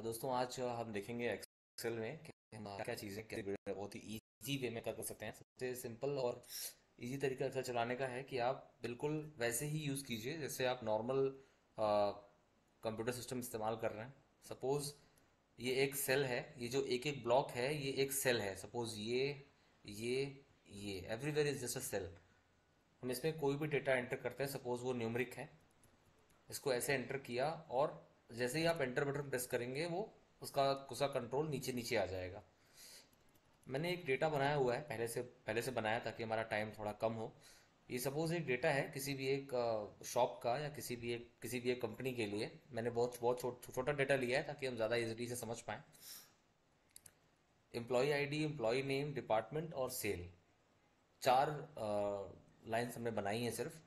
दोस्तों आज हम देखेंगे एक्सेल में कि हम क्या क्या चीज़ें कैसे बहुत ही इजी वे में कर सकते हैं। सबसे सिंपल और इजी तरीका एक्सेल चलाने का है कि आप बिल्कुल वैसे ही यूज़ कीजिए जैसे आप नॉर्मल कंप्यूटर सिस्टम इस्तेमाल कर रहे हैं। सपोज़ ये एक सेल है, ये जो एक एक ब्लॉक है ये एक सेल है। सपोज़ ये ये everywhere is just a cell. हम इसमें कोई भी डेटा एंटर करते हैं, सपोज़ वो न्यूमरिक है, इसको ऐसे एंटर किया और जैसे ही आप एंटर बटन प्रेस करेंगे वो उसका उसका कंट्रोल नीचे नीचे आ जाएगा। मैंने एक डेटा बनाया हुआ है, पहले से बनाया ताकि हमारा टाइम थोड़ा कम हो। ये सपोज एक डेटा है किसी भी एक शॉप का या किसी भी एक कंपनी के लिए। मैंने बहुत बहुत छोटा डेटा लिया है ताकि हम ज़्यादा इजीली से समझ पाएँ। Employee ID, employee name, department और सेल, चार लाइंस हमने बनाई हैं सिर्फ।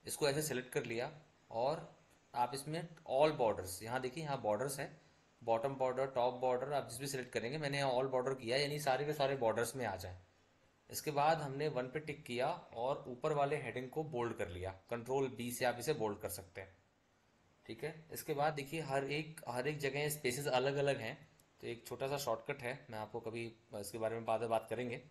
इसको ऐसे सेलेक्ट कर लिया और आप इसमें ऑल बॉर्डर्स, यहाँ देखिए यहाँ बॉर्डर्स है, बॉटम बॉर्डर, टॉप बॉर्डर, आप जिस भी सिलेक्ट करेंगे। मैंने यहाँ ऑल बॉर्डर किया यानी सारे के सारे बॉर्डर्स में आ जाए। इसके बाद हमने वन पे टिक किया और ऊपर वाले हेडिंग को बोल्ड कर लिया। कंट्रोल बी से आप इसे बोल्ड कर सकते हैं। ठीक है, इसके बाद देखिए हर एक जगह स्पेसेस अलग अलग हैं। तो एक छोटा सा शॉर्टकट है, मैं आपको कभी इसके बारे में बाद में बात करेंगे।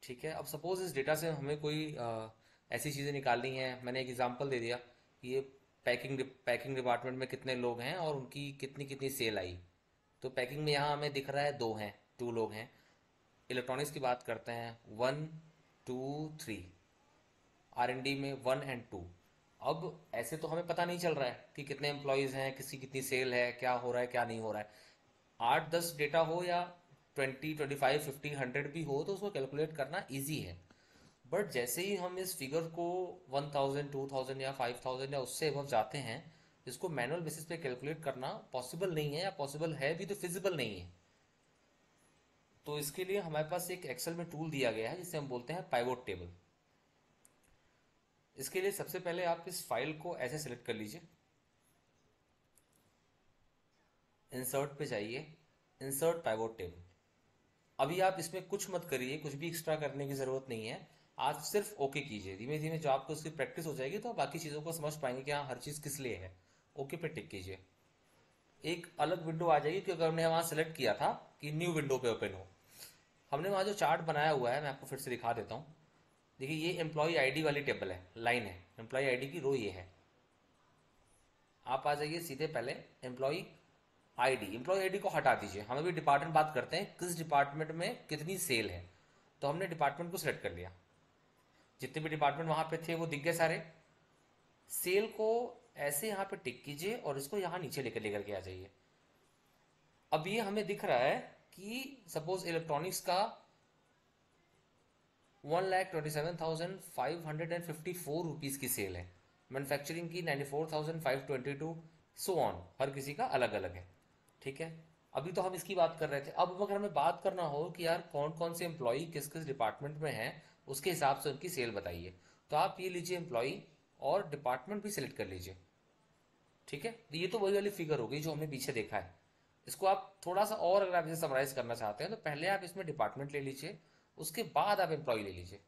ठीक है, अब सपोज इस डेटा से हमें कोई ऐसी चीज़ें निकालनी है। मैंने एक एग्जांपल दे दिया कि ये पैकिंग डिपार्टमेंट में कितने लोग हैं और उनकी कितनी कितनी सेल आई। तो पैकिंग में यहाँ हमें दिख रहा है दो हैं, टू लोग हैं। इलेक्ट्रॉनिक्स की बात करते हैं, one, two, three. R and D में वन एंड टू। अब ऐसे तो हमें पता नहीं चल रहा है कि कितने एम्प्लॉयज़ हैं, किसी कितनी सेल है, क्या हो रहा है क्या नहीं हो रहा है। 8-10 डेटा हो या 20, 25, 50, 100 भी हो तो उसको कैलकुलेट करना ईजी है। बट जैसे ही हम इस फिगर को 1000, 2000 या 5000 या उससे एबव जाते हैं, इसको मैनुअल बेसिस पे कैलकुलेट करना पॉसिबल नहीं है, या पॉसिबल है भी तो फिजिबल नहीं है। तो इसके लिए हमारे पास एक एक्सेल में टूल दिया गया है जिसे हम बोलते हैं पाइवोट टेबल। इसके लिए सबसे पहले आप इस फाइल को ऐसे सेलेक्ट कर लीजिए, इंसर्ट पे जाइए, इंसर्ट पाइवोट टेबल। अभी आप इसमें कुछ मत करिए, कुछ भी एक्स्ट्रा करने की ज़रूरत नहीं है। आप सिर्फ ओके कीजिए। धीमे धीमे जो आपको उसकी प्रैक्टिस हो जाएगी तो आप बाकी चीज़ों को समझ पाएंगे कि हाँ हर चीज़ किस लिए है। ओके पे टिक कीजिए। एक अलग विंडो आ जाएगी क्योंकि हमने वहाँ सेलेक्ट किया था कि न्यू विंडो पे ओपन हो। हमने वहाँ जो चार्ट बनाया हुआ है मैं आपको फिर से दिखा देता हूँ। देखिए ये एम्प्लॉय आईडी वाली टेबल है, लाइन है, एम्प्लॉय आईडी की रो ये है। आप आ जाइए सीधे पहले एम्प्लॉय आईडी। एम्प्लॉय आईडी को हटा दीजिए, हम अभी डिपार्टमेंट बात करते हैं किस डिपार्टमेंट में कितनी सेल है। तो हमने डिपार्टमेंट को सिलेक्ट कर लिया, जितने भी डिपार्टमेंट वहां पे थे वो दिख गए सारे। सेल को ऐसे यहाँ पे टिक कीजिए और इसको यहाँ नीचे लेकर लेकर के आ जाइए। अब ये हमें दिख रहा है कि सपोज इलेक्ट्रॉनिक्स का 1,27,554 रुपीज़ की सेल है, मैन्युफैक्चरिंग की 94,522, सो ऑन, हर किसी का अलग अलग है। ठीक है, अभी तो हम इसकी बात कर रहे थे। अब अगर हमें बात करना हो कि यार कौन कौन से एम्प्लॉई किस किस डिपार्टमेंट में हैं, उसके हिसाब से उनकी सेल बताइए। तो आप ये लीजिए एम्प्लॉई और डिपार्टमेंट भी सिलेक्ट कर लीजिए। ठीक है, तो ये तो वही वाली फिगर हो गई जो हमने पीछे देखा है। इसको आप थोड़ा सा और अगर आप इसे समराइज करना चाहते हैं तो पहले आप इसमें डिपार्टमेंट ले लीजिए, उसके बाद आप एम्प्लॉय ले लीजिए।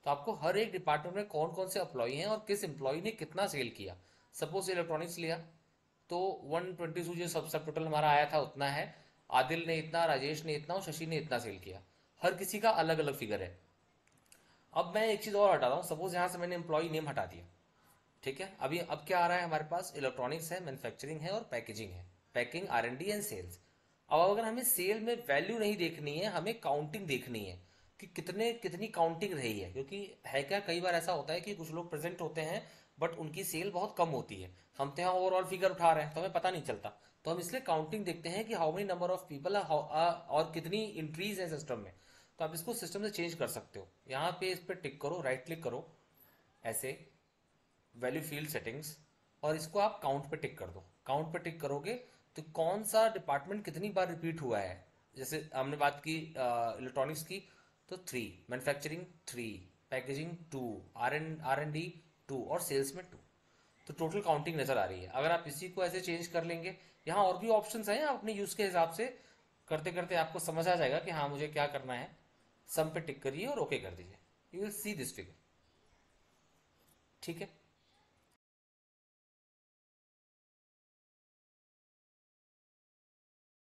तो आपको हर एक डिपार्टमेंट में कौन कौन से एम्प्लॉय हैं और किस एम्प्लॉय ने कितना सेल किया। सपोज इलेक्ट्रॉनिक्स लिया तो 120 जो सब टोटल हमारा आया था उतना है। आदिल ने इतना, राजेश ने इतना और शशि ने इतना सेल किया। हर किसी का अलग अलग फिगर है। अब मैं एक चीज़ और हटा रहा हूँ, सपोज यहाँ से मैंने एम्प्लॉय नेम हटा दिया। ठीक है, अभी अब क्या आ रहा है हमारे पास, इलेक्ट्रॉनिक्स है, मैन्युफैक्चरिंग है और पैकेजिंग है। Packing, R and D and sales. अब अगर हमें सेल में वैल्यू नहीं देखनी है, हमें काउंटिंग देखनी है कि कितने कितनी काउंटिंग रही है। क्योंकि है क्या, कई बार ऐसा होता है कि कुछ लोग प्रेजेंट होते हैं बट उनकी सेल बहुत कम होती है। हम तो यहाँ ओवरऑल फिगर उठा रहे हैं तो हमें पता नहीं चलता। तो हम इसलिए काउंटिंग देखते हैं कि how many number of people और कितनी इंट्रीज है सिस्टम में। तो आप इसको सिस्टम से चेंज कर सकते हो। यहाँ पे इस पर टिक करो, राइट क्लिक करो ऐसे, वैल्यू फील्ड सेटिंग्स, और इसको आप काउंट पे टिक कर दो। काउंट पे टिक करोगे तो कौन सा डिपार्टमेंट कितनी बार रिपीट हुआ है। जैसे हमने बात की इलेक्ट्रॉनिक्स की, तो 3, manufacturing 3, packaging 2, R and D 2 और सेल्स में 2। तो टोटल काउंटिंग नजर आ रही है। अगर आप इसी को ऐसे चेंज कर लेंगे, यहाँ और भी ऑप्शंस हैं, आप अपने यूज के हिसाब से करते करते आपको समझ आ जाएगा कि हाँ मुझे क्या करना है। सम पे टिक करिए और ओके कर दीजिए, you will see this figure. ठीक है।